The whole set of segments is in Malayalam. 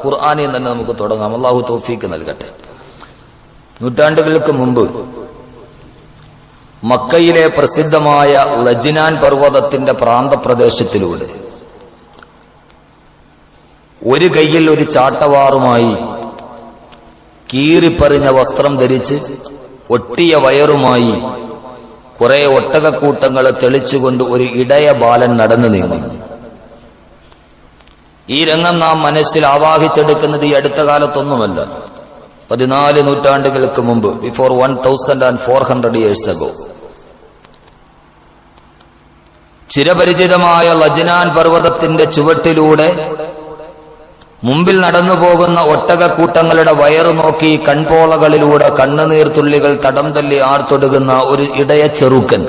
ഖുർആനിൽ തന്നെ നമുക്ക് തുടങ്ങാം. അല്ലാഹു തൗഫീഖ് നൽകട്ടെ. നൂറ്റാണ്ടുകൾക്ക് മുമ്പ് മക്കയിലെ പ്രസിദ്ധമായ ലജ്നാൻ പർവ്വതത്തിന്റെ പ്രാന്തപ്രദേശത്തിലൂടെ ഒരു കൈയിൽ ഒരു ചാട്ടവാറുമായി കീറിപ്പറിഞ്ഞ വസ്ത്രം ധരിച്ച് ഒട്ടിയ വയറുമായി കുറെ ഒട്ടകക്കൂട്ടങ്ങളെ തെളിച്ചുകൊണ്ട് ഒരു ഇടയ ബാലൻ നടന്നു നീങ്ങി. ഈ രംഗം നാം മനസ്സിൽ ആവാഹിച്ചെടുക്കുന്നത് ഈ അടുത്ത കാലത്തൊന്നുമല്ല. 14 നൂറ്റാണ്ടുകൾക്ക് മുമ്പ്, ബിഫോർ 1400 years ago, ചിരപരിചിതമായ ലജ്നാൻ പർവ്വതത്തിന്റെ ചുവട്ടിലൂടെ മുമ്പിൽ നടന്നു പോകുന്ന ഒട്ടകക്കൂട്ടങ്ങളുടെ വയറു നോക്കി കൺപോളകളിലൂടെ കണ്ണുനീർത്തുള്ളികൾ തടം തല്ലി ആർത്തൊടുകുന്ന ഒരു ഇടയ ചെറുക്കൻ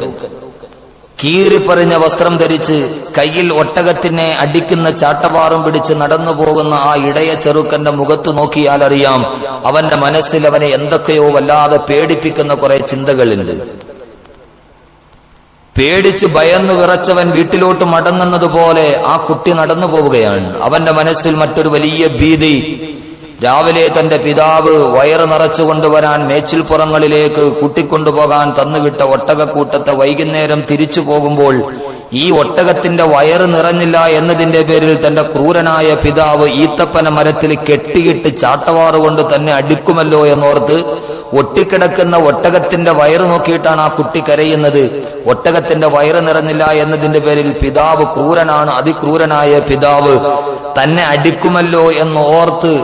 കീറിപ്പറിഞ്ഞ വസ്ത്രം ധരിച്ച് കയ്യിൽ ഒട്ടകത്തിനെ അടിക്കുന്ന ചാട്ടവാറും പിടിച്ച് നടന്നു പോകുന്ന ആ ഇടയ ചെറുക്കന്റെ മുഖത്ത് നോക്കിയാൽ അറിയാം അവന്റെ മനസ്സിൽ അവനെ എന്തൊക്കെയോ വല്ലാതെ പേടിപ്പിക്കുന്ന കുറെ ചിന്തകളുണ്ട്. പേടിച്ച് ഭയന്നു വിറച്ചവൻ വീട്ടിലോട്ട് മടങ്ങുന്നത് പോലെ ആ കുട്ടി നടന്നു പോവുകയാണ്. അവന്റെ മനസ്സിൽ മറ്റൊരു വലിയ ഭീതി. രാവിലെ തന്റെ പിതാവ് വയറ് നിറച്ചു കൊണ്ടുവരാൻ മേച്ചിൽപ്പുറങ്ങളിലേക്ക് കൂട്ടിക്കൊണ്ടുപോകാൻ തന്നുവിട്ട ഒട്ടകക്കൂട്ടത്തെ വൈകുന്നേരം തിരിച്ചു പോകുമ്പോൾ ഈ ഒട്ടകത്തിന്റെ വയറ് നിറഞ്ഞില്ല എന്നതിന്റെ പേരിൽ തന്റെ ക്രൂരനായ പിതാവ് ഈത്തപ്പന മരത്തിൽ കെട്ടിയിട്ട് ചാട്ടവാറുകൊണ്ട് തന്നെ അടിക്കുമല്ലോ എന്നോർത്ത് ഒട്ടിക്കിടക്കുന്ന ഒട്ടകത്തിന്റെ വയറ് നോക്കിയിട്ടാണ് ആ കുട്ടി കരയുന്നത്. ഒട്ടകത്തിന്റെ വയറ് നിറഞ്ഞില്ല എന്നതിന്റെ പേരിൽ പിതാവ് ക്രൂരനാണ്, അതിക്രൂരനായ പിതാവ് തന്നെ അടിക്കുമല്ലോ എന്നോർത്ത്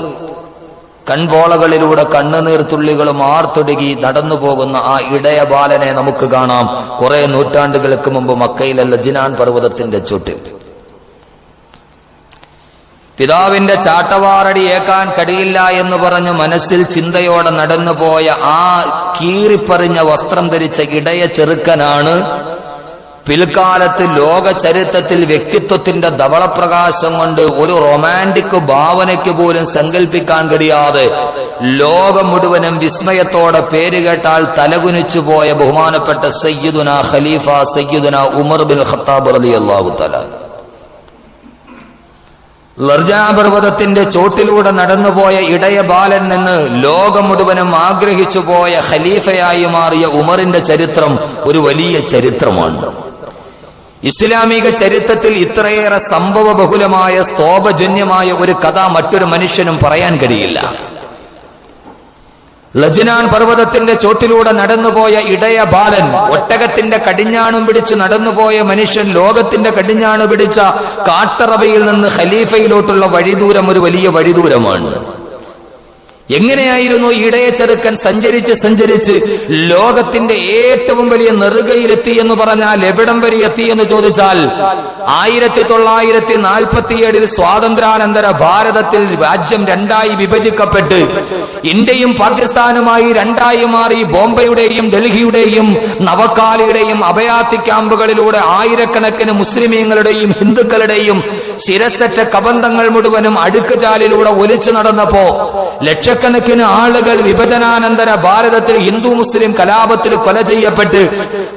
കൺപോളകളിലൂടെ കണ്ണുനീർത്തുള്ളികളും ആർത്തൊടുകി നടന്നു പോകുന്ന ആ ഇടയ ബാലനെ നമുക്ക് കാണാം. കുറെ നൂറ്റാണ്ടുകൾക്ക് മുമ്പ് മക്കയിലെ ലജ്നാൻ പർവ്വതത്തിന്റെ ചുട്ടിൽ. പിതാവിന്റെ ചാട്ടവാറടി ഏക്കാൻ കഴിയില്ല എന്ന് പറഞ്ഞു മനസ്സിൽ ചിന്തയോടെ നടന്നുപോയ ആ കീറിപ്പറിഞ്ഞ വസ്ത്രം ധരിച്ച ഇടയ ചെറുക്കനാണ് പിൽക്കാലത്ത് ലോക ചരിത്രത്തിൽ വ്യക്തിത്വത്തിന്റെ ധവളപ്രകാശം കൊണ്ട് ഒരു റൊമാന്റിക് ഭാവനയ്ക്ക് പോലും സങ്കല്പിക്കാൻ കഴിയാതെ ലോകം മുഴുവനും വിസ്മയത്തോടെ പേര് കേട്ടാൽ തലകുനിച്ചു പോയ ബഹുമാനപ്പെട്ട സയ്യിദുന ഖലീഫ സയ്യിദുന ഉമർ ബിൻ ഖത്താബ് റളിയല്ലാഹു തആല ലജ്നാൻ പർവ്വതത്തിന്റെ ചോട്ടിലൂടെ നടന്നുപോയ ഇടയ ബാലൻ നിന്ന് ലോകം മുഴുവനും ആഗ്രഹിച്ചു പോയ ഖലീഫയായി മാറിയ ഉമറിന്റെ ചരിത്രം ഒരു വലിയ ചരിത്രമാണ്. ഇസ്ലാമിക ചരിത്രത്തിൽ ഇത്രയേറെ സംഭവ ബഹുലമായ സ്തോഭജന്യമായ ഒരു കഥ മറ്റൊരു മനുഷ്യനും പറയാൻ കഴിയില്ല. ലജ്നാൻ പർവ്വതത്തിന്റെ ചോട്ടിലൂടെ നടന്നുപോയ ഇടയ ബാലൻ, ഒട്ടകത്തിന്റെ കടിഞ്ഞാണും പിടിച്ച് നടന്നുപോയ മനുഷ്യൻ, ലോകത്തിന്റെ കടിഞ്ഞാണ് പിടിച്ച കാട്ടറബയിൽ നിന്ന് ഖലീഫയിലോട്ടുള്ള വഴിദൂരം ഒരു വലിയ വഴിദൂരമാണ്. എങ്ങനെയായിരുന്നു ഇടയ ചെറുക്കൻ സഞ്ചരിച്ച് ലോകത്തിന്റെ ഏറ്റവും വലിയ നെറുകയിലെത്തി എന്ന് പറഞ്ഞാൽ എവിടം വരെ എത്തി എന്ന് ചോദിച്ചാൽ 1947 സ്വാതന്ത്ര്യാനന്തര ഭാരതത്തിൽ രാജ്യം രണ്ടായി വിഭജിക്കപ്പെട്ട് ഇന്ത്യയും പാകിസ്ഥാനുമായി രണ്ടായി മാറി ബോംബെയുടെയും ഡൽഹിയുടെയും നവക്കാലിയുടെയും അഭയാർത്ഥി ക്യാമ്പുകളിലൂടെ ആയിരക്കണക്കിന് മുസ്ലിമീങ്ങളുടെയും ഹിന്ദുക്കളുടെയും ശിരസറ്റ കബന്ധങ്ങൾ മുഴുവനും അടുക്കുചാലിലൂടെ ഒലിച്ചു നടന്നപ്പോ ലക്ഷക്കണക്കിന് ആളുകൾ വിഭജനാനന്തര ഭാരതത്തിൽ ഹിന്ദു മുസ്ലിം കലാപത്തിൽ കൊല ചെയ്യപ്പെട്ട്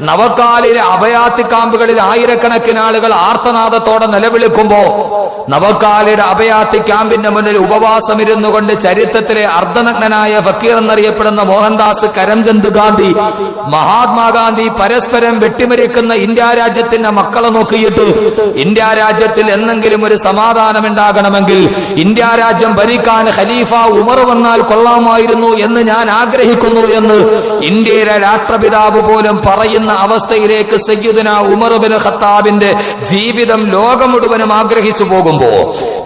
നവക്കാലിലെ അഭയാർത്ഥി ക്യാമ്പുകളിൽ ആയിരക്കണക്കിന് ആളുകൾ ആർത്തനാദത്തോടെ നിലവിളിക്കുമ്പോ നവക്കാലിയുടെ അഭയാർത്ഥി ക്യാമ്പിന്റെ മുന്നിൽ ഉപവാസമിരുന്നു കൊണ്ട് ചരിത്രത്തിലെ അർദ്ധനഗ്നനായ ഫക്കീർ എന്നറിയപ്പെടുന്ന മോഹൻദാസ് കരംചന്ദ് ഗാന്ധി, മഹാത്മാഗാന്ധി പരസ്പരം വെട്ടിമരിക്കുന്ന ഇന്ത്യ രാജ്യത്തിന്റെ മക്കളെ നോക്കിയിട്ട് ഇന്ത്യ രാജ്യത്തിൽ എന്നെങ്കിലും ഒരു സമാധാനം ഉണ്ടാകണമെങ്കിൽ ഇന്ത്യ രാജ്യം ഭരിക്കാൻ ഖലീഫ ഉമർ വന്നാൽ കൊള്ളാമായിരുന്നു എന്ന് ഞാൻ ആഗ്രഹിക്കുന്നു എന്ന് ഇന്ത്യയിലെ രാഷ്ട്രപിതാവ് പോലും പറയുന്ന അവസ്ഥയിലേക്ക് സയ്യിദുന ഉമർ ബിൻ ഖത്താബിന്റെ ജീവിതം ലോകം മുഴുവനും ആഗ്രഹിച്ചു പോകുമ്പോ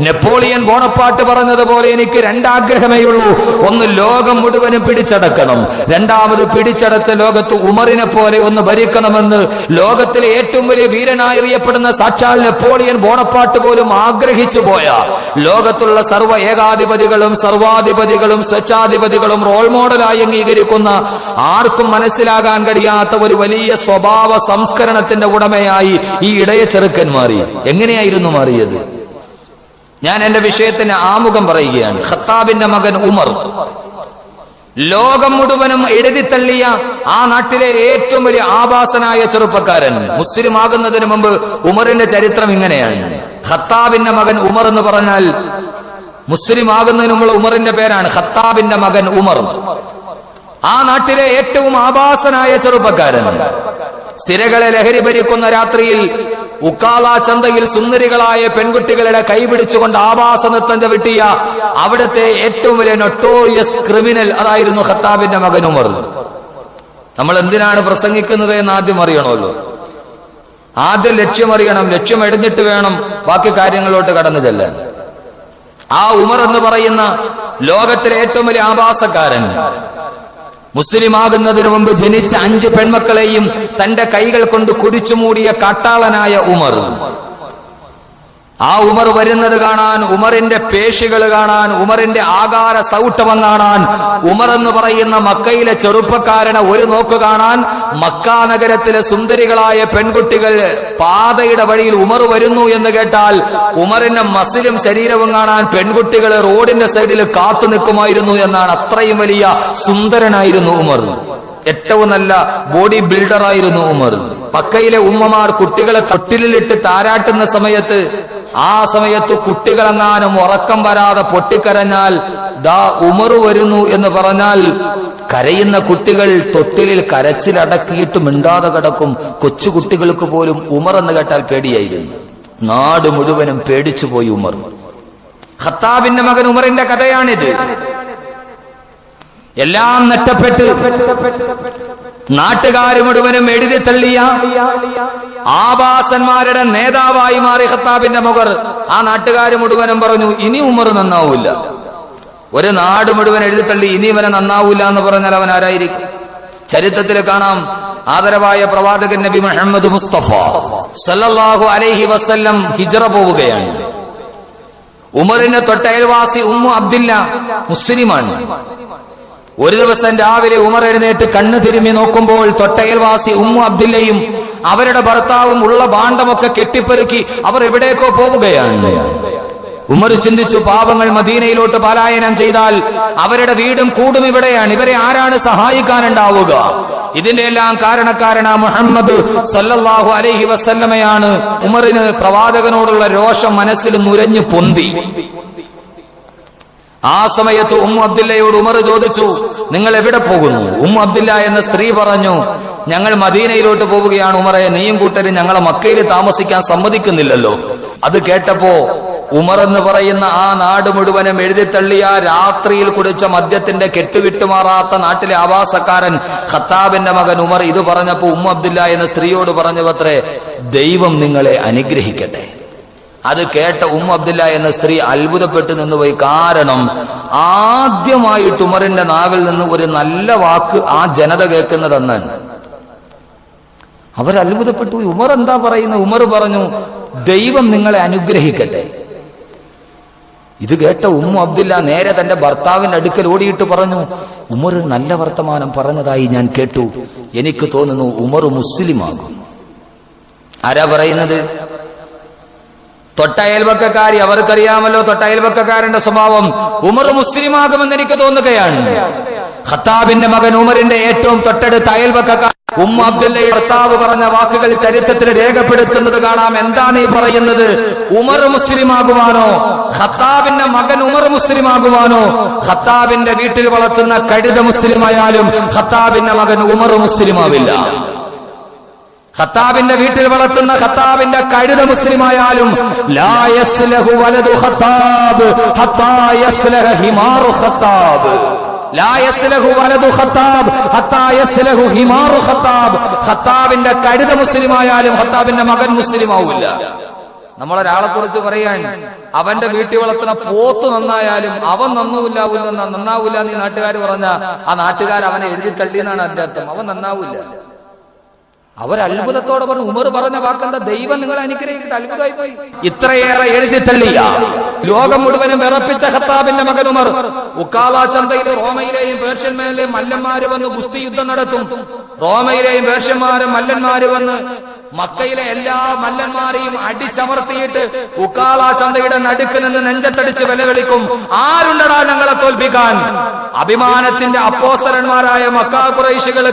നെപ്പോളിയൻ ബോണപ്പാർട്ട് പറഞ്ഞതുപോലെ എനിക്ക് രണ്ടാഗ്രഹമേ ഉള്ളൂ. ഒന്ന്, ലോകം മുഴുവനും പിടിച്ചടക്കണം. രണ്ടാമത്, പിടിച്ചടച്ച ലോകത്ത് ഉമറിനെ പോലെ ഒന്ന് ഭരിക്കണമെന്ന് ലോകത്തിലെ ഏറ്റവും വലിയ വീരനായി അറിയപ്പെടുന്ന സാക്ഷാൽ നെപ്പോളിയൻ ബോണപ്പാർട്ട് പോലും ആഗ്രഹിച്ചു പോയ ലോകത്തുള്ള സർവ്വ ഏകാധിപതികളും സർവാധിപതികളും സ്വച്ഛാധിപതികളും റോൾ മോഡലായി അംഗീകരിക്കുന്ന ആർക്കും മനസ്സിലാകാൻ കഴിയാത്ത ഒരു വലിയ സ്വഭാവ സംസ്കരണത്തിന്റെ ഉടമയായി ഈ ഇടയ ചെറുക്കൻ മാറി. എങ്ങനെയായിരുന്നു മാറിയത്? ഞാൻ എന്റെ വിഷയത്തിന് ആമുഖം പറയുകയാണ്. ഖത്താബിന്റെ മകൻ ഉമർ ലോകം മുഴുവനും എഴുതിത്തള്ളിയ ആ നാട്ടിലെ ഏറ്റവും വലിയ ആഭാസനായ ചെറുപ്പക്കാരൻ. മുസ്ലിം ആകുന്നതിന് മുമ്പ് ഉമറിന്റെ ചരിത്രം ഇങ്ങനെയാണ്. ഖത്താബിന്റെ മകൻ ഉമർ എന്ന് പറഞ്ഞാൽ മുസ്ലിം ആകുന്നതിനുള്ള ഉമറിന്റെ പേരാണ് ഖത്താബിന്റെ മകൻ ഉമർ. ആ നാട്ടിലെ ഏറ്റവും ആഭാസനായ ചെറുപ്പക്കാരൻ. സിരകളെ ലഹരി ഭരിക്കുന്ന രാത്രിയിൽ ഉക്കാല ചന്തയിൽ സുന്ദരികളായ പെൺകുട്ടികളുടെ കൈപിടിച്ചുകൊണ്ട് ആഭാസ നൃത്തം ചവിട്ടിയ അവിടുത്തെ ഏറ്റവും വലിയ നൊട്ടോറിയസ് ക്രിമിനൽ അതായിരുന്നു ഖത്താബിന്റെ മകൻ ഉമർ. നമ്മൾ എന്തിനാണ് പ്രസംഗിക്കുന്നത് എന്ന് ആദ്യം അറിയണമല്ലോ. ആദ്യം ലക്ഷ്യമറിയണം. ലക്ഷ്യം എടിഞ്ഞിട്ട് വേണം ബാക്കി കാര്യങ്ങളിലോട്ട് കടന്നു ചെല്ലാൻ. ആ ഉമർ എന്ന് പറയുന്ന ലോകത്തിലെ ഏറ്റവും വലിയ ആഭാസക്കാരൻ, മുസ്ലിം ആകുന്നതിനു മുമ്പ് ജനിച്ച 5 പെൺമക്കളെയും തന്റെ കൈകൾ കൊണ്ട് കുടിച്ചു മൂടിയ കാട്ടാളനായ ഉമർ. ആ ഉമർ വരുന്നത് കാണാൻ, ഉമറിന്റെ പേശികൾ കാണാൻ, ഉമറിന്റെ ആകാര സൗട്ടവം കാണാൻ, ഉമർ എന്ന് പറയുന്ന മക്കയിലെ ചെറുപ്പക്കാരനെ ഒരു നോക്ക് കാണാൻ, മക്ക നഗരത്തിലെ സുന്ദരികളായ പെൺകുട്ടികൾ പാതയുടെ വഴിയിൽ ഉമർ വരുന്നു എന്ന് കേട്ടാൽ ഉമറിന്റെ മസിലും ശരീരവും കാണാൻ പെൺകുട്ടികൾ റോഡിന്റെ സൈഡിൽ കാത്തു നിൽക്കുമായിരുന്നു എന്നാണ്. അത്രയും വലിയ സുന്ദരനായിരുന്നു ഉമർ. ഏറ്റവും നല്ല ബോഡി ബിൽഡറായിരുന്നു ഉമർ. മക്കയിലെ ഉമ്മമാർ കുട്ടികളെ തൊട്ടിലിട്ട് താരാട്ടുന്ന സമയത്ത്, ആ സമയത്ത് കുട്ടികളെങ്ങാനും ഉറക്കം വരാതെ പൊട്ടിക്കരഞ്ഞാൽ ദാ ഉമർ വരുന്നു എന്ന് പറഞ്ഞാൽ കരയുന്ന കുട്ടികൾ തൊട്ടിലിൽ കരച്ചിലടക്കിയിട്ട് മിണ്ടാതെ കിടക്കും. കൊച്ചു കുട്ടികൾക്ക് പോലും ഉമർ എന്ന് കേട്ടാൽ പേടിയായിരുന്നു. നാട് മുഴുവനും പേടിച്ചു പോയി ഉമർ. ഖത്താബിന്റെ മകൻ ഉമറിന്റെ കഥയാണിത്. എല്ലാം നഷ്ടപ്പെട്ട് നാട്ടുകാർ മുഴുവനും എഴുതി തള്ളിയ ആഭാസന്മാരുടെ നേതാവായി മാറി ഖത്താബിന്റെ മകൻ. ആ നാട്ടുകാർ മുഴുവനും പറഞ്ഞു ഇനി ഉമർ നന്നാവൂല. ഒരു നാട് മുഴുവൻ എഴുതി തള്ളി ഇനി ഇവനെ നന്നാവൂല എന്ന് പറഞ്ഞാൽ അവൻ ആരായിരിക്കും? ചരിത്രത്തിൽ കാണാം, ആദരവായ പ്രവാചകൻ നബി മുഹമ്മദ് മുസ്തഫ സല്ലല്ലാഹു അലൈഹി വസല്ലം ഹിജ്റ പോവുകയാണ്. ഉമറിന്റെ തൊട്ടയൽവാസി ഉമ്മു അബ്ദില്ല മുസ്ലിമാണ്. ഒരു ദിവസം രാവിലെ ഉമർ എഴുന്നേറ്റ് കണ്ണ് തിരുമ്മി നോക്കുമ്പോൾ തൊട്ടയൽവാസി ഉമ്മു അബ്ദില്ലയും അവരുടെ ഭർത്താവും ഉള്ള ഭാണ്ഡമൊക്കെ കെട്ടിപ്പെറുക്കി അവർ എവിടേക്കോ പോവുകയാണ്. ഉമർ ചിന്തിച്ചു, പാവങ്ങൾ മദീനയിലോട്ട് പലായനം ചെയ്താൽ അവരുടെ വീടും കൂടും ഇവിടെയാണ്, ഇവരെ ആരാണ് സഹായിക്കാനുണ്ടാവുക? ഇതിന്റെ എല്ലാം കാരണക്കാരനാ മുഹമ്മദ് സല്ലല്ലാഹു അലൈഹി വസല്ലമയാണ്. ഉമറിന് പ്രവാചകനോടുള്ള രോഷം മനസ്സിൽ നുരഞ്ഞു പൊന്തി. ആ സമയത്ത് ഉമ്മു അബ്ദില്ലയോട് ഉമർ ചോദിച്ചു, നിങ്ങൾ എവിടെ പോകുന്നു? ഉമ്മു അബ്ദില്ല എന്ന സ്ത്രീ പറഞ്ഞു, ഞങ്ങൾ മദീനയിലോട്ട് പോവുകയാണ് ഉമറെ, നീയും കൂട്ടരും ഞങ്ങളെ മക്കയിൽ താമസിക്കാൻ സമ്മതിക്കുന്നില്ലല്ലോ. അത് കേട്ടപ്പോ ഉമർ എന്ന് പറയുന്ന ആ നാട് മുഴുവനും എഴുതിത്തള്ളിയ രാത്രിയിൽ കുടിച്ച മദ്യത്തിന്റെ കെട്ടുവിട്ടുമാറാത്ത നാട്ടിലെ ആവാസക്കാരൻ ഖത്താബിന്റെ മകൻ ഉമർ ഇത് പറഞ്ഞപ്പോ ഉമ്മു അബ്ദില്ല എന്ന സ്ത്രീയോട് പറഞ്ഞുവത്രേ, ദൈവം നിങ്ങളെ അനുഗ്രഹിക്കട്ടെ. അത് കേട്ട ഉമ്മു അബ്ദില്ല എന്ന സ്ത്രീ അത്ഭുതപ്പെട്ടു നിന്നുപോയി. കാരണം ആദ്യമായിട്ട് ഉമറിന്റെ നാവിൽ നിന്ന് ഒരു നല്ല വാക്ക് ആ ജനത കേൾക്കുന്നതെന്നാണ്. അവർ അത്ഭുതപ്പെട്ടു. ഉമർ എന്താ പറയുന്നത്? ഉമർ പറഞ്ഞു, ദൈവം നിങ്ങളെ അനുഗ്രഹിക്കട്ടെ. ഇത് കേട്ട ഉമ്മു അബ്ദില്ല നേരെ തന്റെ ഭർത്താവിന്റെ അടുക്കൽ ഓടിയിട്ട് പറഞ്ഞു, ഉമർ നല്ല വർത്തമാനം പറഞ്ഞതായി ഞാൻ കേട്ടു, എനിക്ക് തോന്നുന്നു ഉമർ മുസ്ലിമാകും. ആരാ പറയുന്നത്? തൊട്ടയൽവക്കക്കാരി. അവർക്കറിയാമല്ലോ തൊട്ടയൽവക്കക്കാരന്റെ സ്വഭാവം. ഉമർ മുസ്ലിമാകുമെന്ന് എനിക്ക് തോന്നുകയാണ്. ഖത്താബിന്റെ മകൻ ഉമറിന്റെ ഏറ്റവും തൊട്ടടുത്ത അയൽവക്കക്കാർ ഉമ്മു അബ്ദുല്ലയുടെ ഭർത്താവ് പറഞ്ഞ വാക്കുകൾ ചരിത്രത്തിൽ രേഖപ്പെടുത്തുന്നത് കാണാം. എന്താണ് ഈ പറയുന്നത്? ഉമർ മുസ്ലിമാകുവാനോ, ഖത്താബിന്റെ മകൻ ഉമർ മുസ്ലിമാകുവാനോ? ഖത്താബിന്റെ വീട്ടിൽ വളർത്തുന്ന കഴുത മുസ്ലിമായാലും ഖത്താബിന്റെ മകൻ ഉമർ മുസ്ലിമാവില്ല. ഖത്താബിന്റെ വീട്ടിൽ വളർത്തുന്ന ഖത്താബിന്റെ കഴുത മുസ്ലിമായാലും ലാ യസ്ലഹു വലദു ഖത്താബ് ഹത്താ യസ്ലഹ ഹിമാറു ഖത്താബ്. ലാ യസ്ലഹു വലദു ഖത്താബ് ഹത്താ യസ്ലഹു ഹിമാറു ഖത്താബ്. ഖത്താബിന്റെ കഴുത മുസ്ലിമായാലും ഖത്താബിന്റെ മകൻ മുസ്ലിമാവില്ല. നമ്മളൊരാളെ കുറിച്ച് പറയാൻ, അവന്റെ വീട്ടിൽ വളർത്തുന്ന പോത്ത് നന്നായാലും അവൻ നന്നാവില്ല എന്ന് നാട്ടുകാർ പറഞ്ഞ ആ നാട്ടുകാർ അവനെ എഴുതി തള്ളിയെന്നാണ് അതിന്റെ അർത്ഥം. അവൻ നന്നാവില്ല. അവർ അത്ഭുതത്തോടെ പറഞ്ഞു, ഉമർ പറഞ്ഞ വാക്കെന്താ? ദൈവം നിങ്ങളെ അനുഗ്രഹിക്കട്ടെ. അത്ഭുതമായി പോയി. ഇത്രയേറെ എഴുതി തള്ളിയ, ലോകം മുഴുവനും വിറപ്പിച്ച ഖത്താബിന്റെ മകൻ ഉമർ ഉക്കാല ചന്തയിൽ റോമയിലെയും പേർഷ്യന്മാരിലെയും മല്ലന്മാര് വന്ന് ഗുസ്തി യുദ്ധം നടത്തും. റോമയിലെയും പേർഷ്യന്മാരും മല്ലന്മാര് വന്ന് മക്കയിലെ എല്ലാ മല്ലന്മാരെയും അടിച്ചമർത്തിയിട്ട് ഉക്കാല ചന്തയുടെ നടുക്ക് നിന്ന് നെഞ്ചത്തടിച്ച് വിലവിളിക്കും, ആരുണ്ടടാ ഞങ്ങളെ തോൽപ്പിക്കാൻ? അഭിമാനത്തിന്റെ അപ്പോസ്തലന്മാരായ മക്ക ഖുറൈശികൾ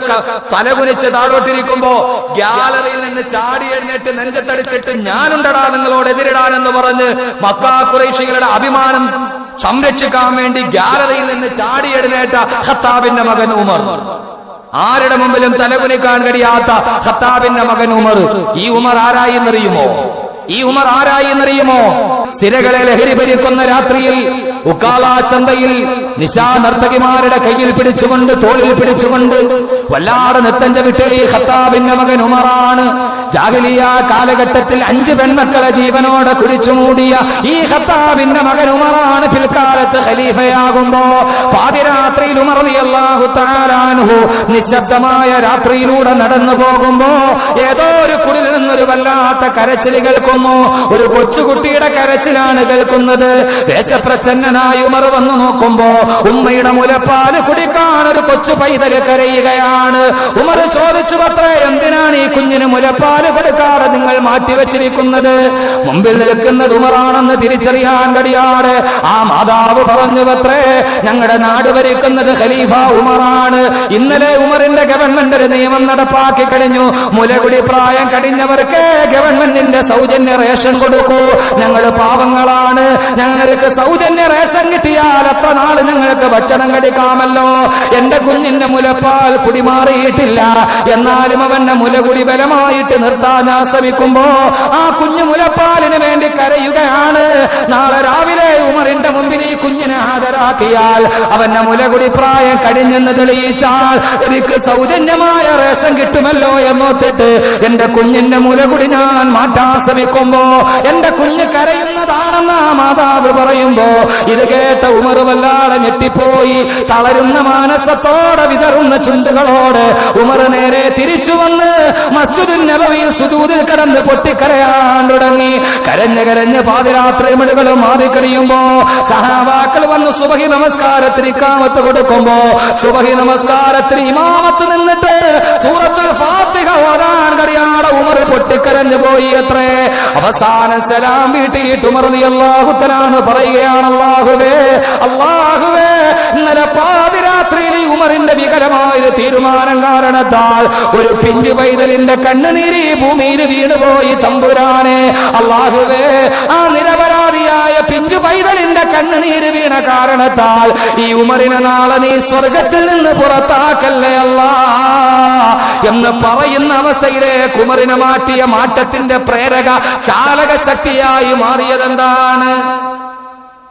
തലകുനിച്ച് താഴോട്ടിരിക്കുമ്പോ ഗ്യാലറിയിൽ നിന്ന് ചാടി എഴുന്നേറ്റ് നെഞ്ചത്തടിച്ചിട്ട് ഞാനുണ്ടടാ നിങ്ങളോട് എതിരിടാൻ എന്ന് പറഞ്ഞ് മക്ക ഖുറൈശികളുടെ അഭിമാനം സംരക്ഷിക്കാൻ വേണ്ടി ഗ്യാലറിയിൽ നിന്ന് ചാടിയെഴുന്നേറ്റ ഖത്താബിന്റെ മകൻ ഉമർ. ആരുടെ മുമ്പിലും തലകുനിക്കാൻ കഴിയാത്ത ഖത്താബിന്റെ മകൻ ഉമർ. ഈ ഉമർ ആരായെന്നറിയുമോ? സിരകളെ ലഹരി ഭരിക്കുന്ന രാത്രിയിൽ ഉക്കാല ചന്തയിൽ നിശാ നർത്തകിമാരുടെ കയ്യിൽ പിടിച്ചുകൊണ്ട് തോളിൽ പിടിച്ചുകൊണ്ട് വല്ലാതെ നൃത്തം ചവിട്ടിയ ഈ ഖത്താബിന്റെ മകൻ ഉമറാണ്. ജാഹിലിയ കാലഘട്ടത്തിൽ 5 പെൺമക്കളെ ജീവനോടെ കുഴിച്ചു മൂടിയ ഈ ഖത്താബിന്റെ മകൻ ഉമറാണ് പിൽക്കാലത്ത് ഖലീഫയാകുമ്പോ പാതിരാത്രിയിൽ ഉമർ റളിയല്ലാഹു തആല അൻഹു നിശബ്ദമായ രാത്രിയിലൂടെ നടന്നു പോകുമ്പോ ഏതോ ഒരു കുടിൽ നിന്നൊരു വല്ലാത്ത കരച്ചിൽ കേൾക്കുന്നു. ഒരു കൊച്ചുകുട്ടിയുടെ കരച്ചിലാണ് കേൾക്കുന്നത്. ദേശപ്രച്ഛന്നനായി ഉമർ വന്നു നോക്കുമ്പോ ഉമ്മയുടെ മുലപ്പാല് കുടിക്കാൻ ഒരു കൊച്ചു പൈതൽ കരയുകയാണ്. ഉമർ ചോദിച്ചു, പത്രേ, എന്തിനാണ് ഈ കുഞ്ഞിന് മുലപ്പാല് കൊടുക്കാതെ നിങ്ങൾ മാറ്റിവെച്ചിരിക്കുന്നത്? മുമ്പിൽ നിൽക്കുന്നത് ഉമറാണെന്ന് തിരിച്ചറിയാൻ കഴിയാതെ ആ മാതാവ് പറഞ്ഞു, പത്രേ, ഞങ്ങളുടെ നാട് ഭരിക്കുന്നത് ഖലീഫ ഉമറാണ്. ഇന്നലെ ഉമറിന്റെ ഗവൺമെന്റ് ഒരു നിയമം നടപ്പാക്കി കഴിഞ്ഞു. മുലകുടി പ്രായം കഴിഞ്ഞവർക്ക് ഗവൺമെന്റിന്റെ സൗജന്യ റേഷൻ കൊടുക്കൂ. ഞങ്ങൾ പാവങ്ങളാണ്, ഞങ്ങൾക്ക് സൗജന്യ റേഷൻ കിട്ടിയാൽ എത്ര നാള് ഞങ്ങൾക്ക് ഭക്ഷണം കഴിക്കാമല്ലോ. എന്റെ കുഞ്ഞിന്റെ മുലപ്പാൽ കുടിമാറിയിട്ടില്ല, എന്നാലും അവന്റെ മുലകുടി ബലമായിട്ട് നിർത്താൻ ഞാൻ ശ്രമിക്കുമ്പോ ആ കുഞ്ഞു മുലപ്പാലിന് വേണ്ടി കരയുകയാണ്. നാളെ രാവിലെ ഉമറിന്റെ മുമ്പിൽ ഈ കുഞ്ഞിനെ ഹാജരാക്കിയാൽ അവന്റെ മുലകുടി പ്രായം കഴിഞ്ഞെന്ന് തെളിയിച്ചാൽ എനിക്ക് സൗജന്യമായ റേഷൻ കിട്ടുമല്ലോ എന്നോത്തിട്ട് എന്റെ കുഞ്ഞിന്റെ മുലകുടി ഞാൻ മാറ്റാൻ ശ്രമിക്കുമ്പോ എന്റെ കുഞ്ഞ് കരയുന്നതാണെന്ന് ആ മാതാവ് പറയുമ്പോ ഇത് കേട്ട ഉമർ വല്ലാതെ ഞെട്ടിപ്പോയി. തളരുന്ന മാനസത്തോടെ വിതറുന്ന ചുണ്ടുകളോട് ഉമർ നേരെ തിരിച്ചു വന്ന് മസ്ജിദുൻ നബവിയിൽ സുജൂദിൽ കിടന്ന് പൊട്ടിക്കരയാൻ തുടങ്ങി. കരഞ്ഞ് പാതിരാത്രി മണികളും മാറിക്കഴിയുമ്പോ സഹാബാക്കൾ വന്ന് സുബഹി നമസ്കാരത്തിന് ഇഖാമത്ത് കൊടുക്കുമ്പോ സുബഹി നമസ്കാരത്തിന് ഇമാമത്ത് നിന്നിട്ട് സൂറത്തുൽ ഫാത്തിഹ ഓതാൻ കഴിയാതെ ഉമർ പൊട്ടിക്കരഞ്ഞു പോയി അത്രേ. അവസാനം സലാം വീട്ടിയിട്ട് ഉമർ റളിയല്ലാഹു തആല പറയുകയാണ്, അല്ലാഹുവേ, ഇന്നലെ പാതിരാത്രിയിൽ ഉമറിന്റെ വികലമായ തീരുമാനം കാരണത്താൽ ഒരു പിഞ്ചു പൈതലിന്റെ കണ്ണുനീര് ഭൂമിയിൽ വീണുപോയി. തമ്പുരാനെ, അല്ലാഹുവേ, ആ നിരപരാധിയായ പിഞ്ചു പൈതലിന്റെ കണ്ണുനീര് വീണ കാരണത്താൽ ഈ ഉമറിനെ നാളെ നീ സ്വർഗത്തിൽ നിന്ന് പുറത്താക്കല്ലേ അല്ലാ എന്ന് പറയുന്ന അവസ്ഥയിലേക്ക് ഉമറിനെ മാറ്റിയ മാറ്റത്തിന്റെ പ്രേരക ചാലക ശക്തിയായി മാറിയതെന്താണ്?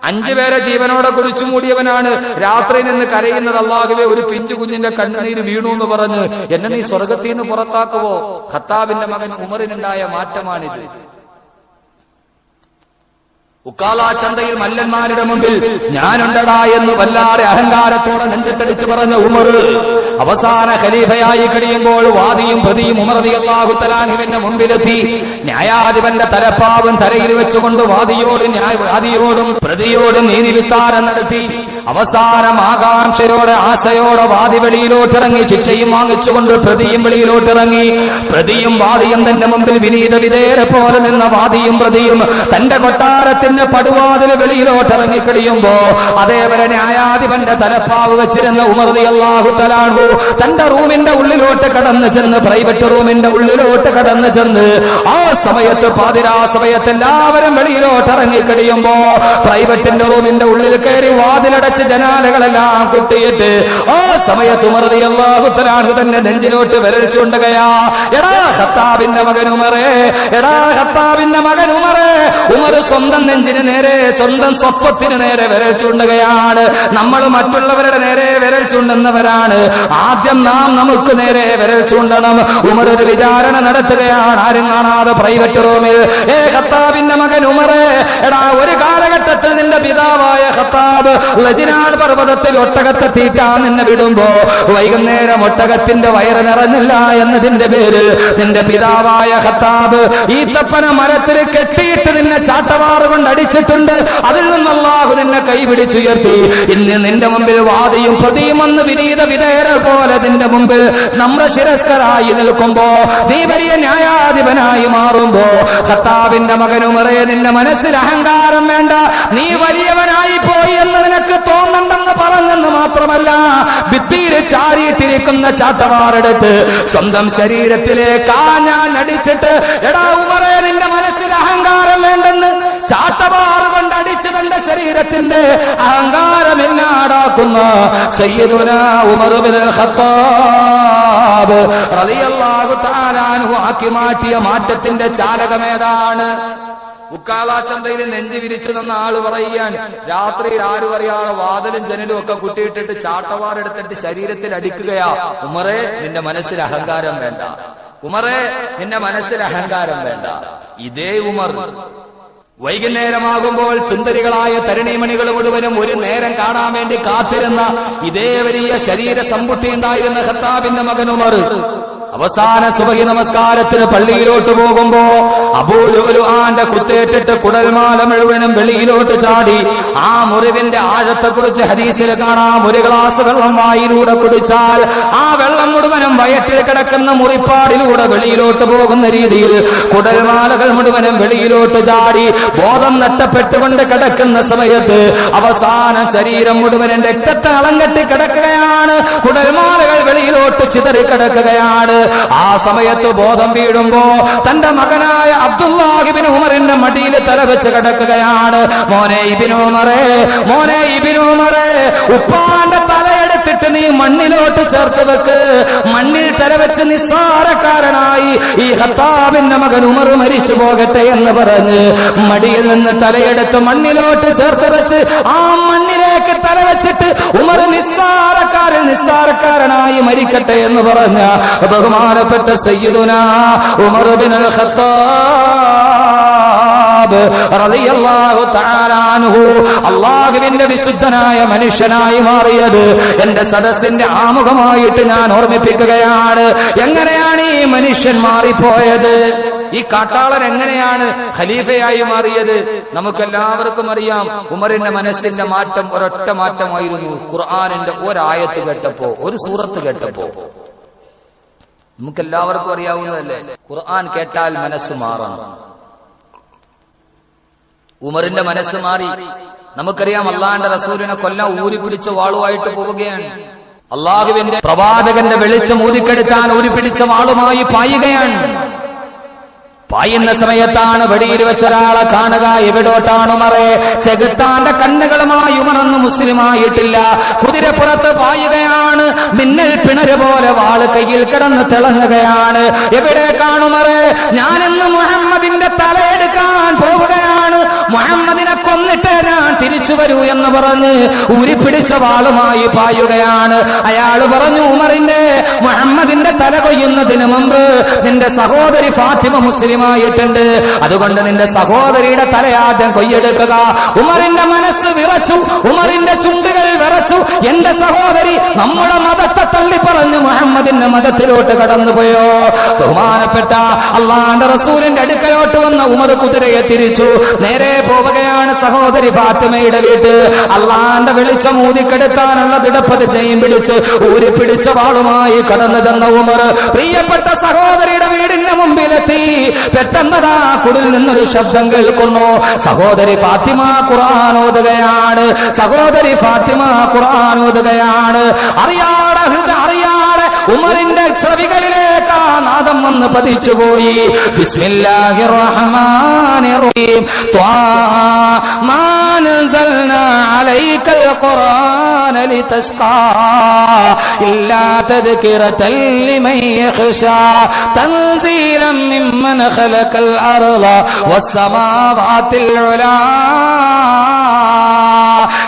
5 പേരെ ജീവനോടെ കുഴിച്ചു മൂടിയവനാണ് രാത്രി നിന്ന് കരയുന്നത്. അല്ലാഹുവേ, ഒരു പിഞ്ചു കുഞ്ഞിന്റെ കണ്ണുനീര് വീണു എന്ന് പറഞ്ഞ് എന്നെ നീ സ്വർഗത്തിൽ നിന്ന് പുറത്താക്കുവോ? ഖത്താബിന്റെ മകൻ ഉമറിനുണ്ടായ മാറ്റമാണിത്. ഉക്കാല ചന്തയിൽ മല്ലന്മാരുടെ മുമ്പിൽ ഞാനുണ്ടടാ എന്ന് വല്ലാതെ അഹങ്കാരത്തോടെ നെഞ്ചത്തടിച്ചു പറഞ്ഞ ഉമർ അവസാന ഖലീഫയായി കഴിയുമ്പോൾ വാദിയും പ്രതിയും ഉമർ റളിയല്ലാഹു തആല അൻഹുവിന്റെ മുമ്പിലെത്തി. ന്യായാധിപന്റെ തലപ്പാവും തലയിൽ വെച്ചുകൊണ്ട് വാദിയോടും പ്രതിയോടും നീതി വിസ്താരം നടത്തി. അവസാനം ആകാംക്ഷയോടെ ആശയോടെ വാദി വെളിയിലോട്ടിറങ്ങി. ശിക്ഷയും വാങ്ങിച്ചുകൊണ്ട് പ്രതിയും വെളിയിലോട്ടിറങ്ങി. പ്രതിയും വാദിയും തന്റെ മുമ്പിൽ വിനീത വിധേയരെ പോലെ നിന്ന വാദിയും പ്രതിയും തന്റെ കൊട്ടാരത്തിന്റെ പടുവാതിൽ വെളിയിലോട്ടിറങ്ങി കഴിയുമ്പോ അതേപോലെ ന്യായാധിപന്റെ തലപ്പാവ് വെച്ചിരുന്ന ഉമർ റളിയല്ലാഹു തആല അൻഹു തന്റെ റൂമിന്റെ ഉള്ളിലോട്ട് കടന്നു ചെന്ന്, പ്രൈവറ്റ് റൂമിന്റെ ഉള്ളിലോട്ട് കടന്നു ചെന്ന് ആ സമയത്ത് പാതിരാ സമയത്ത് എല്ലാവരും വെളിയിലോട്ട് ഇറങ്ങി കഴിയുമ്പോ പ്രൈവറ്റിന്റെ റൂമിന്റെ ഉള്ളിൽ കയറി വാതിലടച്ച് ജനാലകളെല്ലാം കുട്ടിയിട്ട് ആ സമയത്ത് ഉമർ റളിയല്ലാഹു തആല അൻഹു തന്നെ നെഞ്ചിലോട്ട് വിരൽ ചൂണ്ടുകയാ. എടാ ഖത്താബിന്റെ മകൻ ഉമറേ, എടാ ഖത്താബിന്റെ മകൻ ഉമറേ. ഉമർ സ്വന്തം നെഞ്ചിന് നേരെ, സ്വന്തം സ്വത്വത്തിന് നേരെ വിരൽ ചൂണ്ടുകയാണ്. നമ്മൾ മറ്റുള്ളവരുടെ നേരെ വിരൽ ചൂണ്ടുന്നവരാണ്. ആദ്യം നാം നമുക്ക് നേരെ വിരൽ ചൂണ്ടണം. ഉമർ ഒരു വിചാരണ നടത്തുകയാണ്, ആരും കാണാതെ പ്രൈവറ്റ് റൂമിൽ. ഖത്താബിന്റെ മകൻ ഉമറേ, എടാ, ഒരു കാലഘട്ടത്തിൽ നിന്റെ പിതാവായ ഖത്താബ് ലജ്നാൻ പർവ്വതത്തിൽ ഒട്ടകത്തെ തീറ്റാൻ നിന്നെ വിടുമ്പോ വൈകുന്നേരം ഒട്ടകത്തിന്റെ വയറ് നിറഞ്ഞില്ല എന്നതിന്റെ പേരിൽ നിന്റെ പിതാവായ ഖത്താബ് ഈത്തപ്പന മരത്തിൽ കെട്ടിയിട്ട് നിന്നെ ചാട്ടവാറ് കൊണ്ട് അടിച്ചിട്ടുണ്ട്. അതിൽ നിന്ന് അല്ലാഹു നിന്നെ കൈപിടിച്ചുയർത്തി. ഇന്ന് നിന്റെ മുമ്പിൽ വാദിയും പ്രതിയും വന്ന് വിനീത വിധേയരെ പോലെ നിന്റെ മുമ്പിൽ നമ്മൾ ശിരസ്കരായി നിൽക്കുമ്പോ നീ വലിയ ന്യായാധിപനായി മാറുമ്പോ ഖത്താബിന്റെ മകൻ ഉമറേ, നിന്റെ മനസ്സിൽ അഹങ്കാരം വേണ്ട. നീ വലിയവനായി പോയി എന്ന് നിനക്ക് തോന്നണ്ടെന്ന് പറഞ്ഞെന്ന് മാത്രമല്ല, ഭിത്തിയിൽ ചാരിയിട്ടിരിക്കുന്ന ചാട്ടവാറെടുത്ത് സ്വന്തം ശരീരത്തിലെ കാഞ്ഞാൻ അടിച്ചിട്ട്, എടാ ഉമറേ, നിന്റെ മനസ്സിൽ അഹങ്കാരം വേണ്ടെന്ന് ചാട്ടവാറ് കൊണ്ട് അടിച്ച് തന്റെ ശരീരം ശരീരത്തിന്റെ അഹങ്കാരം ഇല്ലാതാക്കുന്ന സയ്യിദുനാ ഉമർ ഇബ്നുൽ ഖത്താബ് റളിയല്ലാഹു തആല അൻഹു ആക്കി മാറ്റിയ മാറ്റത്തിന്റെ ചാലകമേതാണ്? ഉക്കാള ചന്തയിൽ നെഞ്ചു വിരിച്ചു നിന്ന ആള് പറയാൻ രാത്രിയിൽ ആരും അറിയാതെ വാതിലും ജനലും ഒക്കെ കുട്ടിയിട്ടിട്ട് ചാട്ടവാറെടുത്തിട്ട് ശരീരത്തിൽ അടിക്കുകയാ. ഉമറേ, നിന്റെ മനസ്സിൽ അഹങ്കാരം വേണ്ട. ഉമറേ, നിന്റെ മനസ്സിൽ അഹങ്കാരം വേണ്ട. ഇതേ ഉമർ വൈകുന്നേരമാകുമ്പോൾ സുന്ദരികളായ തരുണിമണികൾ മുഴുവനും ഒരു നേരം കാണാൻ വേണ്ടി കാത്തിരുന്ന ഇതേ വലിയ ശരീര സമ്പുഷ്ടി ഉണ്ടായിരുന്ന ഖത്താബിന്റെ മകൻ ഉമർ അവസാന സുബഹി നമസ്കാരത്തിന് പള്ളിയിലോട്ട് പോകുമ്പോ അബൂ ലുഅ്ലുആന്റെ കുത്തേറ്റിട്ട് കുടൽമാല മുഴുവനും വെളിയിലോട്ട് ചാടി. ആ മുറിവിന്റെ ആഴത്തെക്കുറിച്ച് ഹദീസിൽ കാണാം. ഒരു ഗ്ലാസ് വെള്ളം വായിലൂടെ കുടിച്ചാൽ ആ വെള്ളം മുഴുവനും വയറ്റിൽ കിടക്കുന്ന മുറിപ്പാടിലൂടെ വെളിയിലോട്ട് പോകുന്ന രീതിയിൽ കുടൽമാലകൾ മുഴുവനും വെളിയിലോട്ട് ചാടി ബോധം നഷ്ടപ്പെട്ടുകൊണ്ട് കിടക്കുന്ന സമയത്ത് അവസാന ശരീരം മുഴുവനും രക്തത്തെ അളങ്കെട്ടി കിടക്കുകയാണ്. കുടൽമാലകൾ വെളിയിലോട്ട് ചിതറിക്കിടക്കുകയാണ്. ആ സമയത്ത് ബോധം വീഴുമ്പോ തന്റെ മകനായ അബ്ദുല്ലാഹ് ഇബ്നു ഉമറിന്റെ മടിയിൽ തലവെച്ച് കിടക്കുകയാണ്. മോനെ ഇബ്നു ഉമറേ, മോനെ ഇബ്നു ഉമറേ, ഉപ്പാന്റെ തലയെടുത്തിട്ട് നീ മണ്ണിലോട്ട് ചേർത്ത് വെക്ക്. മണ്ണിൽ തലവെച്ച് നിസ്സാരക്കാരനായി ഈ ഖത്താബിന്റെ മകൻ ഉമർ മരിച്ചു പോകട്ടെ എന്ന് പറഞ്ഞ് മടിയിൽ നിന്ന് തലയെടുത്ത് മണ്ണിലോട്ട് ചേർത്ത് വെച്ച് ആ മണ്ണിലേക്ക് തലവെച്ചിട്ട് ഉമർ നിസ്സാരക്കാരനായി മരിക്കട്ടെ എന്ന് പറഞ്ഞ ബഹുമാനപ്പെട്ട സയ്യിദുനാ ഉമർ ഇബ്നുൽ ഖത്താബ് റളിയല്ലാഹു തആല അൻഹു അല്ലാഹുവിന്റെ വിശുദ്ധനായ മനുഷ്യനായി മാറിയത് എന്റെ സദസ്സിന്റെ ആമുഖമായിട്ട് ഞാൻ ഓർമ്മിപ്പിക്കുകയാണ്. എങ്ങനെയാണ് ഈ മനുഷ്യൻ മാറിപ്പോയത്? ഈ കാട്ടാളൻ എങ്ങനെയാണ് ഖലീഫയായി മാറിയത്? നമുക്കെല്ലാവർക്കും അറിയാം. ഉമറിന്റെ മനസ്സിന്റെ മാറ്റം ഒരൊറ്റ മാറ്റമായിരുന്നു. ഖുർആനിന്റെ ഒരായത്ത് കേട്ടപ്പോ, ഒരു സൂറത്ത് കേട്ടപ്പോ. നമുക്കെല്ലാവർക്കും അറിയാവുന്നതല്ലേ, ഖുർആൻ കേട്ടാൽ മനസ്സ് മാറണം. ഉമറിന്റെ മനസ്സ് മാറി. നമുക്കറിയാം, അള്ളാന്റെ റസൂലിനെ കൊല്ലാൻ ഊരിപ്പിടിച്ച വാളുമായിട്ട് പോവുകയാണ്. അള്ളാഹുവിന്റെ പ്രവാചകന്റെ വെളിച്ചം ഊതിക്കെടുത്താൻ ഊരിപ്പിടിച്ച വാളുമായി പായുകയാണ്. പായുന്ന സമയത്താണ് വെടിയിൽ വെച്ചൊരാളെ കാണുക. എവിടോട്ടാണ് ഉമറേ? ചെകുത്താന്റെ കണ്ണുകളുമായി ഉമറൊന്ന് മുസ്ലിമായിട്ടില്ല. കുതിരപ്പുറത്ത് പായുകയാണ്. മിന്നൽ പിണര് പോലെ വാള് കയ്യിൽ കിടന്ന് തിളങ്ങുകയാണ്. എവിടേക്കാണ് ഉമറേ? ഞാനിന്ന് മുഹമ്മദിന്റെ തലയെടുക്കാൻ പോവുകയാണ്. മുഹമ്മദിനെ കൊന്നിട്ട് ഞാൻ തിരിച്ചു വരൂ എന്ന് പറഞ്ഞ് ഊരിപ്പിടിച്ച വാളുമായി പായുകയാണ്. അയാൾ പറഞ്ഞു, ഉമറിന്റെ മുഹമ്മദിന്റെ തല കൊയ്യുന്നതിന് മുമ്പ് നിന്റെ സഹോദരി ഫാത്തിമ മുസ്ലിമായിട്ടുണ്ട്. അതുകൊണ്ട് നിന്റെ സഹോദരിയുടെ തലയാദ്യം കൊയ്യെടുക്കുക. ഉമറിന്റെ മനസ്സ് വിറച്ചു, ഉമറിന്റെ ചുണ്ടുകൾ വിറച്ചു. എന്റെ സഹോദരി നമ്മുടെ മതത്തെ തള്ളിപ്പറഞ്ഞ് മുഹമ്മദിന്റെ മതത്തിലോട്ട് കടന്നുപോയോ? ബഹുമാനപ്പെട്ട അള്ളാന്റെ റസൂലിന്റെ അടുക്കലോട്ട് വന്ന ഉമർ കുതിരയെ തിരിച്ചു. നേരെ പോവുകയാണ് സഹോദരി ഫാത്തിമയുടെ വീട്ട്. അള്ളാന്റെ വെളിച്ചം ഊതിക്കെടുത്താനുള്ള ദൃഢപ്രതിജ്ഞയും പിടിച്ച് ഊരിപ്പിടിച്ച വാളുമായി കടന്നു ചെന്ന ഉമർ പ്രിയപ്പെട്ട സഹോദരിയുടെ വീടിന് മുമ്പിലെത്തി. പെട്ടെന്നതാ കുടിൽ നിന്നൊരു ശബ്ദം കേൾക്കുന്നു. സഹോദരി ഫാത്തിമ ഖുർആൻ ഓതുകയാണ്. സഹോദരി ഫാത്തിമ ഖുർആൻ ഓതുകയാണ്. അറിയാതെ ഉമറിന്റെ ചെവികളിലേക്ക് ആ നാദം വന്ന് പതിച്ചുപോയി. ബിസ്മില്ലാഹിർ റഹ്മാനിർ റഹീം. ത്വാഹ മാ അൻസൽനാ അലൈക്കൽ ഖുർആന ലിതശ്ഖാ ഇല്ലാ തദ്കിറതൻ ലിമൻ യഖ്ശാ തൻസീലൻ മിമ്മൻ ഖലഖൽ അർള വസ്സമാവാതിൽ ഉലാ.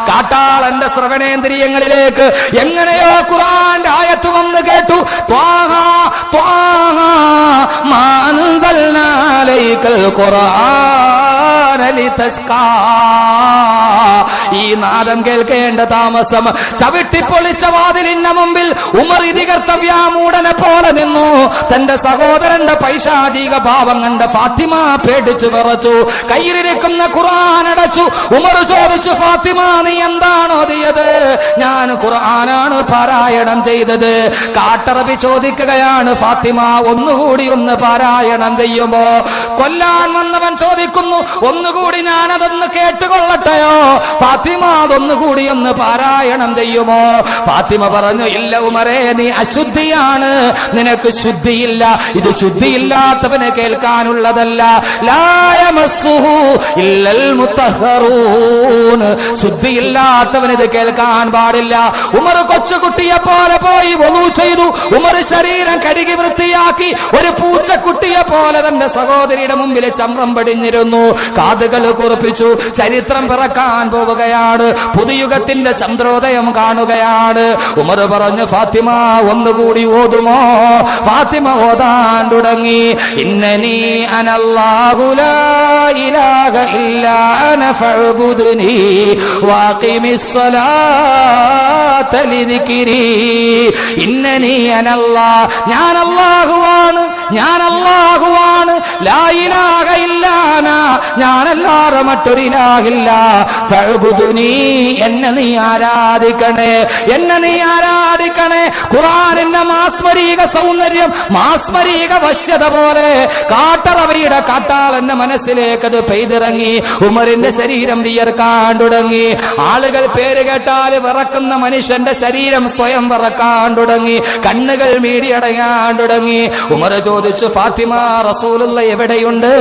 കാട്ടാളന്റെ ശ്രവണേന്ദ്രിയങ്ങളിലേക്ക് എങ്ങനെയോ ഖുർആന്റെ ആയത്ത് വന്ന് കേട്ടു. ത്വാഹ ത്വാഹ മാ അൻസൽനാ അലൈക്കൽ ഖുർആന ലിതശ്ഖാ. ഈ നാദം കേൾക്കേണ്ട താമസം ചവിട്ടിപ്പൊളിച്ച വാതിലിന്റെ മുമ്പിൽ ഉമർ ഇതികർത്തവ്യാമൂടനെ പോലെ നിന്നു. തന്റെ സഹോദരന്റെ പൈശാചിക ഭാവം കണ്ട ഫാത്തിമ പേടിച്ചു വിറച്ചു. കയ്യിലിരിക്കുന്ന ഖുർആൻ അടച്ചു. ഉമർ ചോദിച്ചു, ഫാത്തിമ നീ എന്താണ് ഓതിയത്? ഞാൻ ഖുർആനാണ് പാരായണം ചെയ്തത്. കാട്ടറബി ചോദിക്കുകയാണ്, ഫാത്തിമ ഒന്നുകൂടി ഒന്ന് പാരായണം ചെയ്യുമോ? കൊല്ലാൻ വന്നവൻ ചോദിക്കുന്നു, ഒന്നുകൂടി ഞാനതൊന്ന് കേട്ടുകൊള്ളട്ടെയോ? ഫാത്തിമ അതൊന്നുകൂടി ഒന്ന് പാരായണം ചെയ്യുമോ? ഫാത്തിമ പറഞ്ഞു, ഇല്ല ഉമറേ, നീ അശുദ്ധിയാണ്, നിനക്ക് ശുദ്ധിയില്ല, ഇത് ശുദ്ധിയില്ലാത്തവന് കേൾക്കാനുള്ളതല്ല. ലാ യമസ്സുഹു ഇല്ലൽ മുത്തഹ്ഹറൂൻ, ശുദ്ധിയില്ലാത്തവന് ഇത് കേൾക്കാൻ പാടില്ല. ഉമർ കൊച്ചുകുട്ടിയെ പോലെ പോയി വദു ചെയ്തു. ഉമർ ശരീരം കഴുകി വൃത്തിയാക്കി ഒരു പൂച്ചക്കുട്ടിയെ പോലെ തന്റെ സഹോദരിയുടെ മുമ്പിൽ ചമ്രം പടിഞ്ഞിരുന്നു. കാതുകൾ കുറിപ്പിച്ചു. ചരിത്രം പിറക്കാൻ പോവുകയാണ്. പുതുയുഗത്തിന്റെ ചന്ദ്രോദയം കാണുകയാണ്. ഉമർ പറഞ്ഞു, ഫാത്തിമ ഒന്നുകൂടി ഓതുമോ? ഫാത്തിമ ഓതാൻ തുടങ്ങി. ഇന്നനി അനല്ലാഹു ലാ ഇലാഹ ഇല്ലാ അന ഫഅ്ബുദ്നി വഅഖിമിസ് സ്വലാത ലിദിക്രി. ഇന്നനി അനല്ലാഹ്, ഞാൻ അല്ലാഹുവാണ്, ഞാൻ അല്ലാഹുവാണ്. ലാ ഇലാഹ ഇല്ലാ അന, ഞാനല്ലാതെ മറ്റൊരു ഇലാഹില്ല. ഫഅ്ബുദ്നി, എന്നെ നീ ആരാധിക്കണേ, എന്നെ നീ ആരാധിക്കണേ. ഖുർആനിന്റെ മാസ്മരിക സൗന്ദര്യം, മാസ്മരിക വശ്യത പോലെ കാട്ടറവയുടെ കാട്ടാളന്റെ മനസ്സിലേക്ക് അത് പെയ്തിറങ്ങി. ഉമറിന്റെ ശരീരം വിയർക്കാൻ തുടങ്ങി. ആളുകൾ പേര് കേട്ടാൽ വിറക്കുന്ന മനുഷ്യന്റെ ശരീരം സ്വയം വിറക്കാൻ തുടങ്ങി. കണ്ണുകൾ മീടിയടയാൻ തുടങ്ങി. ഉമർ ചോദിച്ചു, ഫാത്തിമ, റസൂലുള്ള എവിടെയുണ്ട്?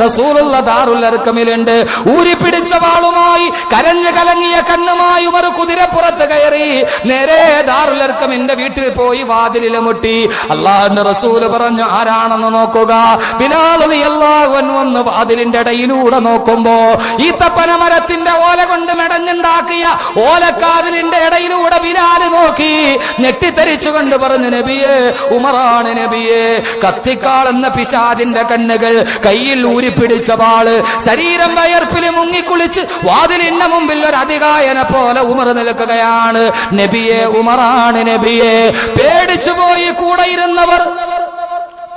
റസൂലുള്ള ദാറുൽ അർഖമിലുണ്ട്. ഊരിപ്പിടിച്ച വാളുമായി, കരഞ്ഞു കലങ്ങിയ കണ്ണുമായി ഉമർ കുതിരപ്പുറത്ത് കയറി നേരെ ദാറുൽ അർഖമിന്റെ വീട്ടിൽ പോയി വാതിലിൽ മുട്ടി. അല്ലാഹുവിന്റെ റസൂല് പറഞ്ഞു, ആരാണെന്ന് നോക്കുക. ബിലാൽ റളിയല്ലാഹു അൻഹു വന്ന് വാതിലിന്റെ ഇടയിലൂടെ നോക്കുമ്പോ ഈത്തപ്പന മരത്തിന്റെ ഓല കൊണ്ട് മെടഞ്ഞുണ്ടാക്കിയ ഓലക്കാതിലിന്റെ ഇടയിലൂടെ ബിലാൽ നോക്കി. ഞെട്ടിത്തരിച്ചുകൊണ്ട് പറഞ്ഞു, നബിയേ, ഉമറാണ് നബിയേ. കത്തിക്കാളുന്ന പിശാചിന്റെ കണ്ണുകൾ, കയ്യിൽ ഊരിപ്പിടിച്ച വാള്, ശരീരം വയർപ്പിൽ മുങ്ങിക്കുളിച്ച് വാതിലിന്റെ മുമ്പിൽ ഒരു അതികായനെ പോലെ ഉമർ നിൽക്കുകയാണ്. നബിയെ, ഉമറാണ് നബിയെ. പേടിച്ചുപോയി കൂടെ ഇരുന്നവർ.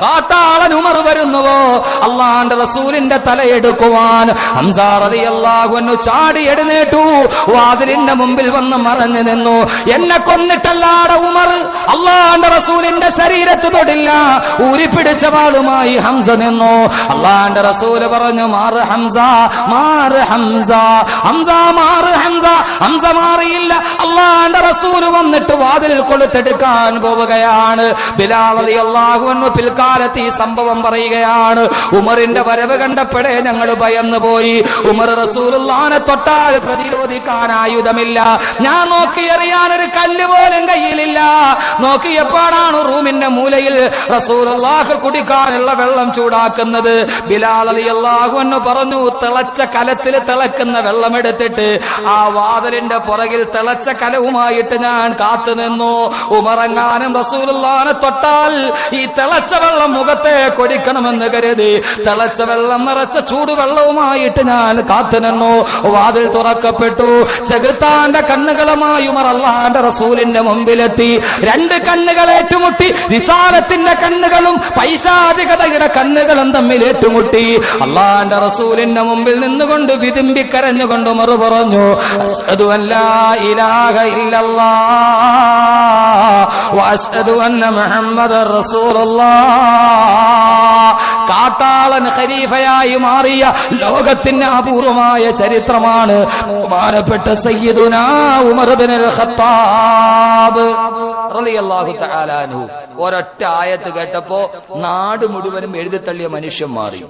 കാട്ടാളൻ ഉമർ വരുന്നുവോ? അള്ളാന്റെ റസൂലിന്റെ തലയെടുക്കുവാൻ ഹംസ റളിയല്ലാഹു അൻഹു ചാടി എഴുന്നേറ്റു. വാതിലിന്റെ മുമ്പിൽ വന്ന് മറഞ്ഞു നിന്നു. എന്നെ കൊന്നിട്ടല്ലാടെ ഉമർ അള്ളാന്റെ റസൂലിന്റെ ശരീരത്ത് തൊടില്ല. ഊരിപ്പിടിച്ച വാളുമായി ഹംസ നിന്നു. അള്ളാന്റെ റസൂല് പറഞ്ഞു, മാറ് ഹംസ, മാറ് ഹംസ, ഹംസ മാറ് ഹംസ. ഹംസ മാറിയില്ല. അള്ളാന്റെ റസൂല് വന്നിട്ട് വാതിൽ കൊളുത്തെടുക്കാൻ പോവുകയാണ്. ബിലാൽ റളിയല്ലാഹു അൻഹു പിൽക്കാലത്ത് ഈ സംഭവം പറയുകയാണ്. ഉമറിന്റെ വരവ് കണ്ടപ്പോഴേ ഞങ്ങൾ ഭയന്നു പോയി. ഉമർ റസൂലുള്ളാഹിനെ തൊട്ടാൽ പ്രതിരോധിക്കാൻ ആയുധമില്ല. ഞാൻ നോക്കിയെറിയാൻ ഒരു കല്ല് പോലും കയ്യിലില്ല. നോക്കിയപ്പോഴാണ് റൂമിന്റെ മൂലയിൽ റസൂലുള്ളാഹി കുടിക്കാനുള്ള വെള്ളം ചൂടാക്കുന്നത്. ബിലാൽ റളിയല്ലാഹു അൻഹു പറഞ്ഞു, തിളച്ച കലത്തിൽ തിളക്കുന്ന വെള്ളം എടുത്തിട്ട് ആ വാതിലിന്റെ പുറകിൽ തിളച്ച കലവുമായിട്ട് ഞാൻ കാത്തു നിന്നു. ഉമറങ്ങാനും റസൂലുള്ളാഹിനെ തൊട്ടാൽ ഈ തിളച്ച വെള്ളം മുഖത്തെ കൊടിക്കണമെന്ന് കരുതി തിളച്ച വെള്ളം നിറച്ച ചൂടുവെള്ളവുമായിട്ട് ഞാൻ കാത്തു നിന്നു. വാതിൽ തുറക്കപ്പെട്ടു. ചെകുത്താന്റെ കണ്ണുകളുമായി ഉമർ അല്ലാഹുവിന്റെ റസൂലിന്റെ മുമ്പിലെത്തി. രണ്ട് കണ്ണുകൾ ഏറ്റുമുട്ടി. റിസാലത്തിന്റെ കണ്ണുകളും പൈശാചികതയുടെ കണ്ണുകളും തമ്മിൽ ഏറ്റുമുട്ടി. അല്ലാഹുവിന്റെ റസൂലിന്റെ മുമ്പിൽ നിന്നുകൊണ്ട് വിതുമ്പി കരഞ്ഞുകൊണ്ട് ഉമർ പറഞ്ഞു, അശ്ഹദു അല്ലാ ഇലാഹ ഇല്ലല്ലാഹ് വ അശ്ഹദു അന്ന മുഹമ്മദർ റസൂലുള്ളാഹ്. കാട്ടാളൻ ഖലീഫയായി മാറിയ ലോകത്തിന്റെ അപൂർവമായ ചരിത്രമാണ് ബഹുമാനപ്പെട്ട സയ്യിദുനാ ഉമർ ഇബ്നുൽ ഖത്താബ് റളിയല്ലാഹു തആല അൻഹു. ഒരൊറ്റ ആയത്ത് കേട്ടപ്പോ നാട് മുഴുവനും എഴുതിത്തള്ളിയ മനുഷ്യൻ മാറി.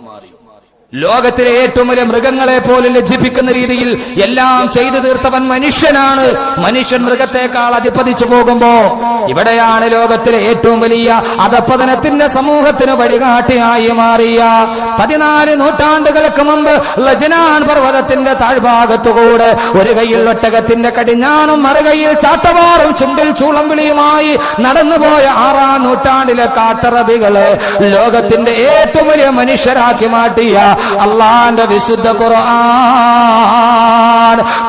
ലോകത്തിലെ ഏറ്റവും വലിയ മൃഗങ്ങളെ പോലും ലജ്ജിപ്പിക്കുന്ന രീതിയിൽ എല്ലാം ചെയ്തു തീർത്തവൻ മനുഷ്യനാണ്. മനുഷ്യൻ മൃഗത്തെക്കാൾ അധിപതിച്ചു പോകുമ്പോ ഇവിടെയാണ് ലോകത്തിലെ ഏറ്റവും വലിയ അധപ്പതനത്തിന്റെ സമൂഹത്തിന് വഴികാട്ടിയായി മാറിയ 14 നൂറ്റാണ്ടുകൾക്ക് മുമ്പ് ലജ്നാൻ പർവ്വതത്തിന്റെ താഴ്ഭാഗത്തുകൂടെ ഒരു കൈയിൽ ഒട്ടകത്തിന്റെ കടിഞ്ഞാണും മറുകൈയിൽ ചാട്ടവാറും ചുണ്ടിൽ ചൂളം വിളിയുമായി നടന്നുപോയ 6-ാം നൂറ്റാണ്ടിലെ കാട്ടറബികളെ ലോകത്തിന്റെ ഏറ്റവും വലിയ മനുഷ്യരാക്കി മാറ്റിയ അല്ലാഹുവിന്റെ വിശുദ്ധ ഖുർആൻ.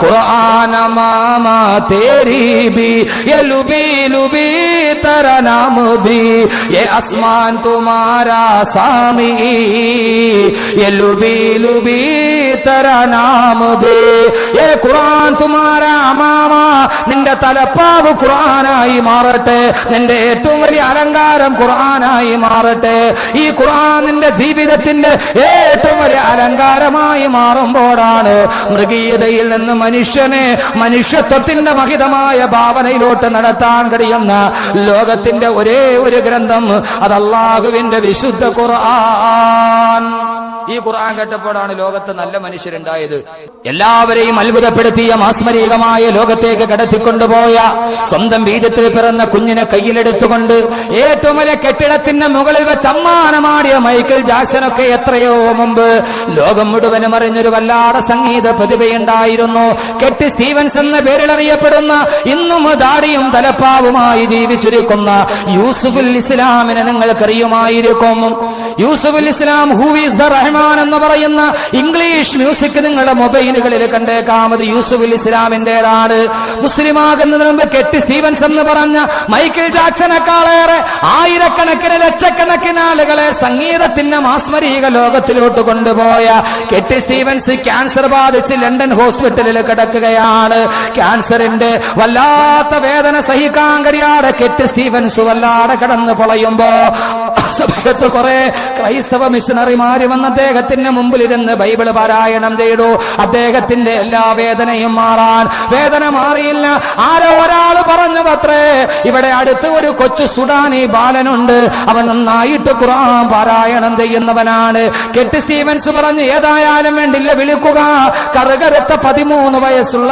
ഖുർആൻ മാമാ തേരി ബി യെ ലുബി ലുബി തേരാ നാം ബി യെ ആസ്മാൻ തുമാരാ സാമി യെ ലുബി ലുബി തേരാ നാം ബി യെ ഖുർആൻ തുമാരാ മാമാ. നിന്റെ നിന്റെ തലപ്പാവ് ഖുർആനായി മാറട്ടെ, നിന്റെ ഏറ്റവും വലിയ അലങ്കാരം ഖുർആനായി മാറട്ടെ. ഈ ഖുർആൻ നിന്റെ ജീവിതത്തിന്റെ ഏറ്റവും വലിയ അലങ്കാരമായി മാറുമ്പോഴാണ് മൃഗീയതയിൽ നിന്ന് മനുഷ്യനെ മനുഷ്യത്വത്തിന്റെ മഹിതമായ ഭാവനയിലോട്ട് നടത്താൻ കഴിയുന്ന ലോകത്തിന്റെ ഒരേ ഒരു ഗ്രന്ഥം അത് അല്ലാഹുവിന്റെ വിശുദ്ധ ഖുർആൻ. ഈ ഖുർആൻ കേട്ടപ്പോഴാണ് ലോകത്ത് നല്ല മനുഷ്യരുണ്ടായത്. എല്ലാവരെയും അത്ഭുതപ്പെടുത്തിയ മാസ്മരികമായ ലോകത്തേക്ക് കടത്തിക്കൊണ്ടുപോയ സ്വന്തം ബീജത്തിൽ പിറന്ന കുഞ്ഞിനെ കയ്യിലെടുത്തുകൊണ്ട് ഏറ്റവും വലിയ കെട്ടിടത്തിന്റെ മുകളിൽ വെച്ച് അമ്മാനമാടിയ മൈക്കിൾ ജാക്സനൊക്കെ എത്രയോ മുമ്പ് ലോകം മുഴുവനും അറിഞ്ഞൊരു വല്ലാതെ സംഗീത പ്രതിഭയുണ്ടായിരുന്നു. കെട്ടി സ്റ്റീവൻസ് എന്ന പേരിൽ അറിയപ്പെടുന്ന ഇന്നും ദാടിയും തലപ്പാവുമായി ജീവിച്ചിരിക്കുന്ന യൂസുഫുൽ ഇസ്ലാമിനെ നിങ്ങൾക്കറിയുമായിരിക്കും. യൂസുഫുൽ ഇസ്ലാം ഹൂ ഈസ് ദ റഹ്മാൻ എന്ന് പറയുന്ന ഇംഗ്ലീഷ് മ്യൂസിക് നിങ്ങളുടെ മൊബൈലുകളിൽ കണ്ടേക്കാമത് യൂസുഫുൽ ഇസ്ലാമിന്റേതാണ്. മുസ്ലിമാകുന്നതിന് മുമ്പ് കെട്ടി സ്റ്റീവൻസ് എന്ന് പറഞ്ഞ മൈക്കിൾ ജാക്സനെക്കാളേറെ ആയിരക്കണക്കിന് ലക്ഷക്കണക്കിന് ആളുകളെ സംഗീതത്തിന്റെ മാസ്മരിക ലോകത്തിലോട്ട് കൊണ്ടുപോയ കെട്ടി സ്റ്റീവൻസ് ക്യാൻസർ ബാധിച്ച് ലണ്ടൻ ഹോസ്പിറ്റലിൽ കിടക്കുകയാണ്. ക്യാൻസറിന്റെ വല്ലാത്ത വേദന സഹിക്കാൻ കഴിയാതെ കെട്ടി സ്റ്റീവൻസ് വല്ലാതെ കിടന്നു പൊളയുമ്പോ കുറെ ക്രൈസ്തവ മിഷണറിമാര് വന്ന് അദ്ദേഹത്തിന്റെ മുമ്പിലിരുന്ന് ബൈബിള് പാരായണം ചെയ്തു. അദ്ദേഹത്തിന്റെ എല്ലാ വേദനയും മാറാൻ വേദന മാറിയില്ല. ആരോ ഒരാൾ പറഞ്ഞു അത്രേ, ഇവിടെ അടുത്ത് ഒരു കൊച്ചു സുഡാനി ബാലനുണ്ട്, അവൻ നന്നായിട്ട് ഖുർആൻ പാരായണം ചെയ്യുന്നവനാണ്. കെട്ടി സ്റ്റീവൻസ് പറഞ്ഞു ഏതായാലും വേണ്ടില്ല, വിളിക്കുക. കറുകറുത്ത 13 വയസ്സുള്ള